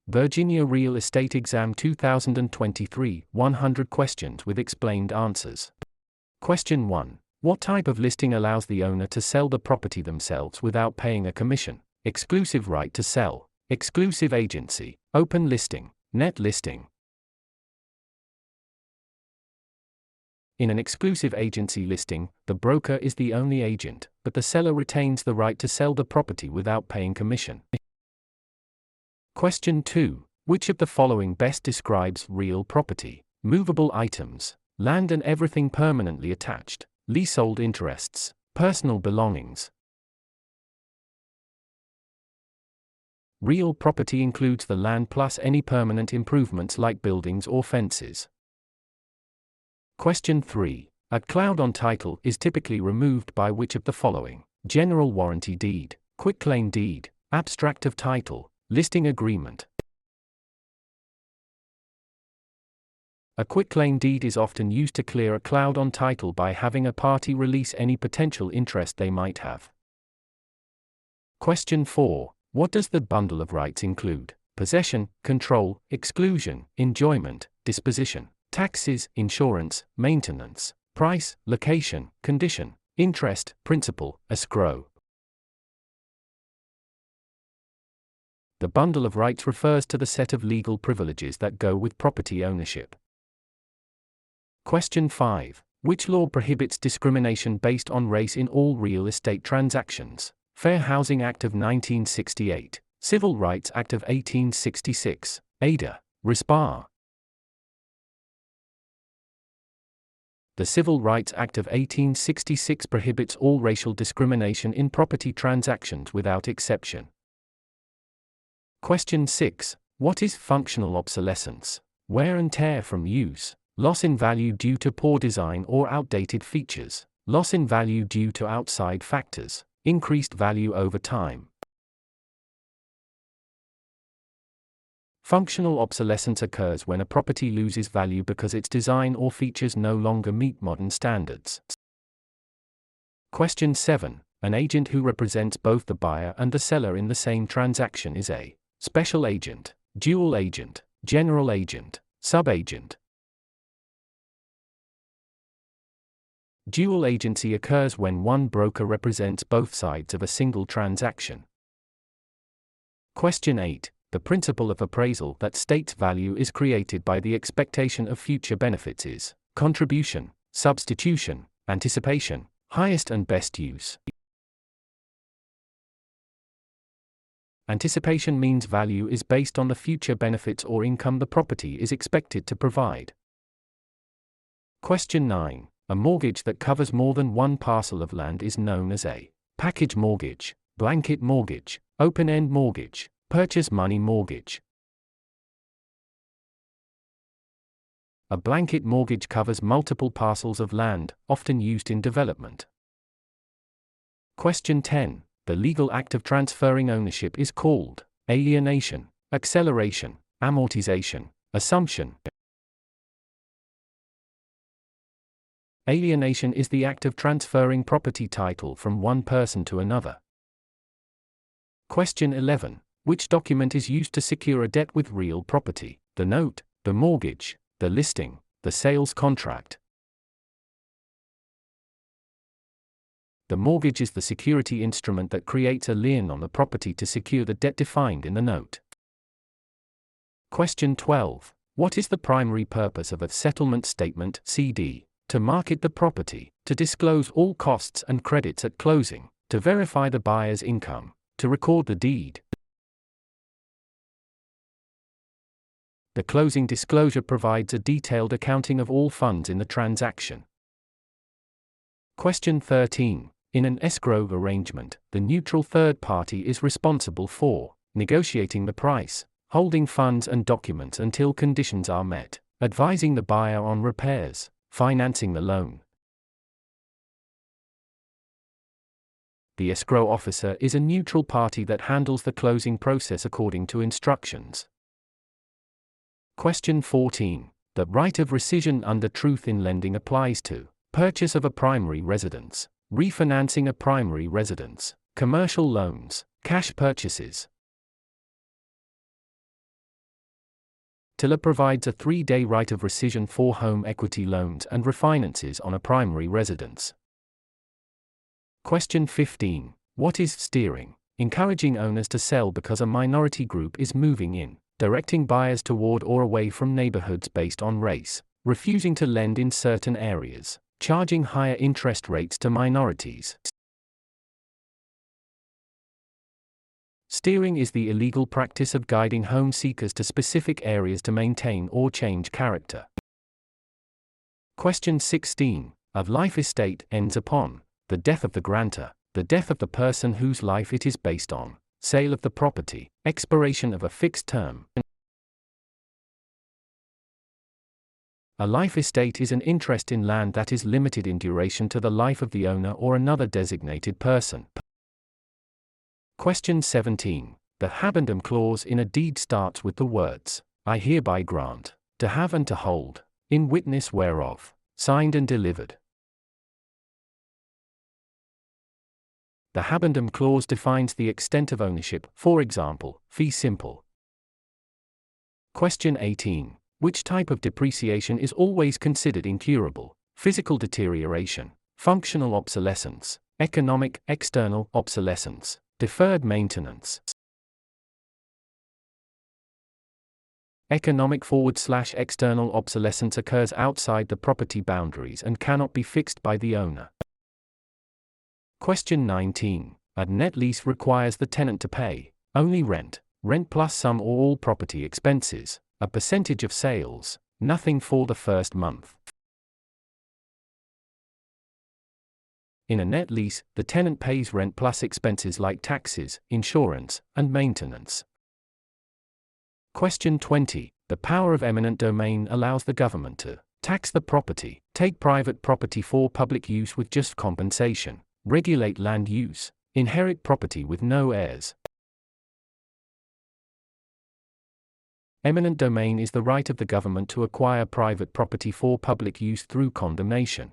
Virginia Real Estate Exam 2023, 100 questions with explained answers. Question 1. What type of listing allows the owner to sell the property themselves without paying a commission? Exclusive right to sell, exclusive agency, open listing, net listing. In an exclusive agency listing, the broker is the only agent, but the seller retains the right to sell the property without paying commission. Question 2. Which of the following best describes real property? Movable items, land and everything permanently attached, leasehold interests, personal belongings. Real property includes the land plus any permanent improvements like buildings or fences. Question 3. A cloud on title is typically removed by which of the following? General warranty deed, quitclaim deed, abstract of title, listing agreement. A quitclaim deed is often used to clear a cloud on title by having a party release any potential interest they might have. Question 4. What does the bundle of rights include? Possession, control, exclusion, enjoyment, disposition, taxes, insurance, maintenance, price, location, condition, interest, principal, escrow. The bundle of rights refers to the set of legal privileges that go with property ownership. Question 5. Which law prohibits discrimination based on race in all real estate transactions? Fair Housing Act of 1968, Civil Rights Act of 1866, Ada, Rispar. The Civil Rights Act of 1866 prohibits all racial discrimination in property transactions without exception. Question 6. What is functional obsolescence? Wear and tear from use, loss in value due to poor design or outdated features, loss in value due to outside factors, increased value over time. Functional obsolescence occurs when a property loses value because its design or features no longer meet modern standards. Question 7. An agent who represents both the buyer and the seller in the same transaction is a special agent, dual agent, general agent, subagent. Dual agency occurs when one broker represents both sides of a single transaction. Question 8. The principle of appraisal that states value is created by the expectation of future benefits is contribution, substitution, anticipation, highest and best use. Anticipation means value is based on the future benefits or income the property is expected to provide. Question 9. A mortgage that covers more than one parcel of land is known as a package mortgage, blanket mortgage, open-end mortgage, purchase money mortgage. A blanket mortgage covers multiple parcels of land, often used in development. Question 10. The legal act of transferring ownership is called alienation, acceleration, amortization, assumption. Alienation is the act of transferring property title from one person to another. Question 11. Which document is used to secure a debt with real property? The note, the mortgage, the listing, the sales contract. The mortgage is the security instrument that creates a lien on the property to secure the debt defined in the note. Question 12. What is the primary purpose of a settlement statement (CD)? To market the property, to disclose all costs and credits at closing, to verify the buyer's income, to record the deed. The closing disclosure provides a detailed accounting of all funds in the transaction. Question 13. In an escrow arrangement, the neutral third party is responsible for negotiating the price, holding funds and documents until conditions are met, advising the buyer on repairs, financing the loan. The escrow officer is a neutral party that handles the closing process according to instructions. Question 14. The right of rescission under truth in lending applies to purchase of a primary residence, refinancing a primary residence, commercial loans, cash purchases. TILA provides a 3-day right of rescission for home equity loans and refinances on a primary residence. Question 15. What is steering? Encouraging owners to sell because a minority group is moving in, directing buyers toward or away from neighborhoods based on race, refusing to lend in certain areas, charging higher interest rates to minorities. Steering is the illegal practice of guiding home seekers to specific areas to maintain or change character. Question 16. A life estate ends upon the death of the grantor, the death of the person whose life it is based on, sale of the property, expiration of a fixed term. A life estate is an interest in land that is limited in duration to the life of the owner or another designated person. Question 17. The habendum clause in a deed starts with the words, I hereby grant, to have and to hold, in witness whereof, signed and delivered. The habendum clause defines the extent of ownership, for example, fee simple. Question 18. Which type of depreciation is always considered incurable? Physical deterioration, functional obsolescence, economic, external obsolescence, deferred maintenance. Economic / external obsolescence occurs outside the property boundaries and cannot be fixed by the owner. Question 19. A net lease requires the tenant to pay only rent plus some or all property expenses, a percentage of sales, nothing for the first month. In a net lease, the tenant pays rent plus expenses like taxes, insurance, and maintenance. Question 20. The power of eminent domain allows the government to tax the property, take private property for public use with just compensation, regulate land use, inherit property with no heirs. Eminent domain is the right of the government to acquire private property for public use through condemnation.